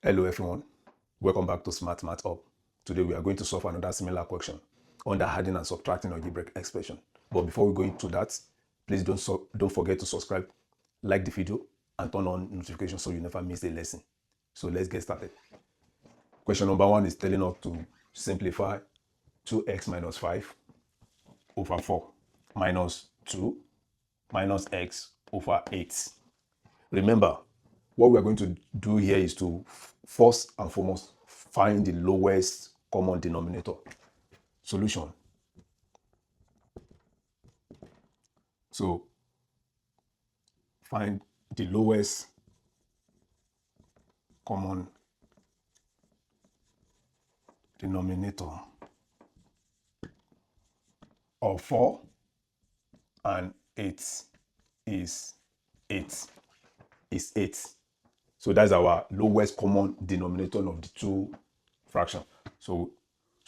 Hello everyone, welcome back to Smart Math Up. Today we are going to solve another similar question on the adding and subtracting algebraic expression. But before we go into that, please don't forget to subscribe, like the video, and turn on notifications so you never miss a lesson. So let's get started. Question number 1 is telling us to simplify 2x minus 5 over 4 minus 2 minus x over 8. Remember, what we are going to do here is to first and foremost find the lowest common denominator. Solution. So find the lowest common denominator of 4 and 8 is 8. So that's our lowest common denominator of the two fractions. So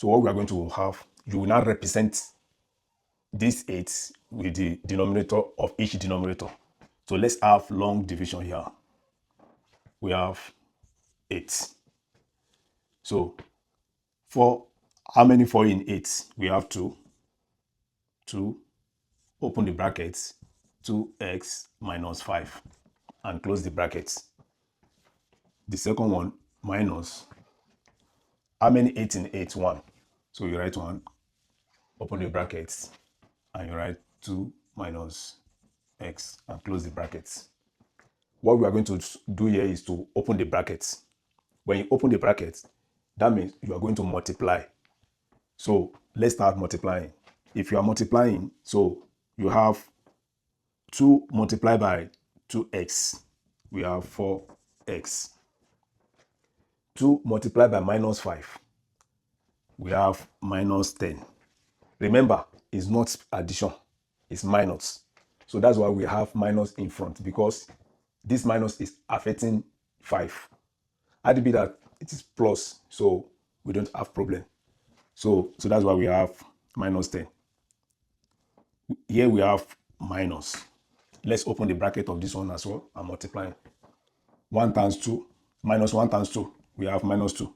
what we are going to have, you will now represent this 8 with the denominator of each denominator. So let's have long division here. We have 8. So for how many 4 in 8? We have 2. 2, open the brackets, 2x minus 5, and close the brackets. The second one, minus, how many 8 in 8? 1. So you write 1, open the brackets, and you write 2 minus x, and close the brackets. What we are going to do here is to open the brackets. When you open the brackets, that means you are going to multiply. So let's start multiplying. If you are multiplying, so you have 2 multiplied by 2x, we have 4x. 2 multiplied by minus 5, we have minus 10. Remember, it's not addition, it's minus. So that's why we have minus in front, because this minus is affecting 5. Had it be that it is plus, so we don't have problem. So that's why we have minus 10. Here we have minus. Let's open the bracket of this one as well and multiply. 1 times 2, minus 1 times 2, we have minus 2.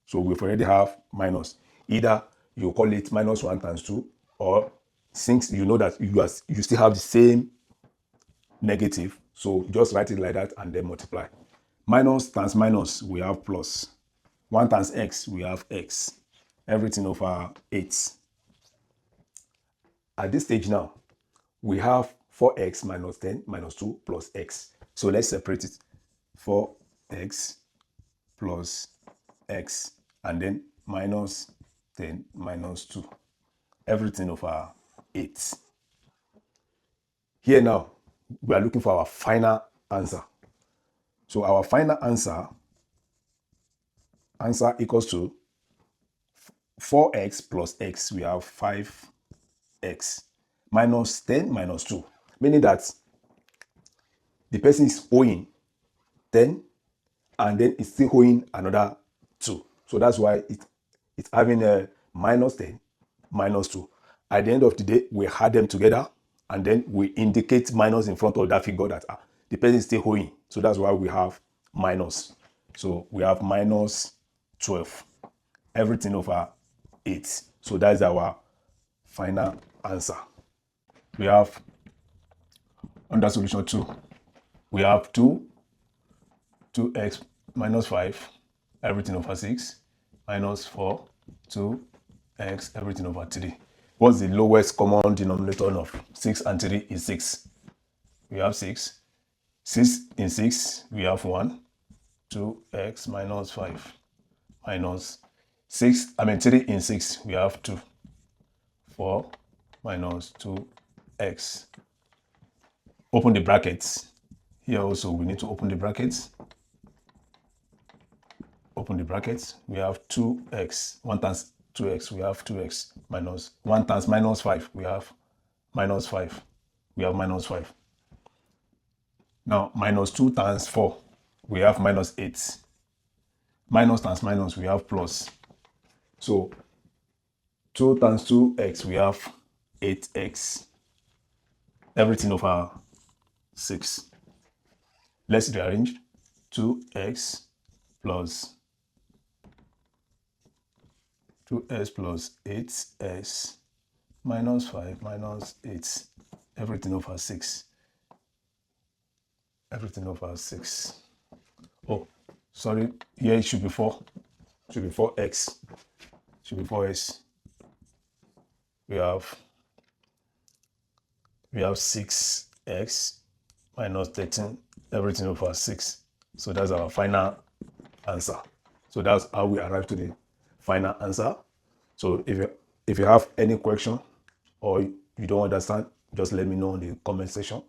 So we already have minus. Either you call it minus 1 times 2, or since you know that you still have the same negative, so just write it like that and then multiply. Minus times minus, we have plus. 1 times x, we have x. Everything over 8. At this stage now, we have 4x minus 10 minus 2 plus x. So let's separate it. 4x plus x, and then minus 10 minus 2. Everything over 8. Here now, we are looking for our final answer. So our final answer equals to 4x plus x, we have 5x, minus 10 minus 2, meaning that the person is owing 10 and then it's still owing another 2. So that's why it's having a minus 10 minus 2. At the end of the day, we add them together and then we indicate minus in front of that figure that the person is still owing. So that's why we have minus. So we have minus 12. Everything over 8. So that's our final answer. We have under solution 2, we have 2x minus 5, everything over 6, minus 4, 2x, everything over 3. What's the lowest common denominator of 6 and 3 is 6. We have 6. 6 in 6, we have 1. 2x minus 5 minus 3 in 6, we have 2. 4 minus 2x. Open the brackets. Here also we need to open the brackets. Open the brackets. We have 2x. 1 times 2x, we have 2x. Minus 1 times minus 5, we have minus 5. We have minus 5. Now minus 2 times 4, we have minus 8. Minus times minus, we have plus. So 2 times 2x, we have 8x. Everything over 6. Let's rearrange. 2x plus 2x plus 8x minus 5 minus 8, everything over 6. Everything over 6. Oh, sorry, here it should be 4. Should be 4x. Should be 4x. We have 6x minus 13, everything over 6. So that's our final answer. So that's how we arrive to the final answer. So if you have any question or you don't understand, just let me know in the comment section.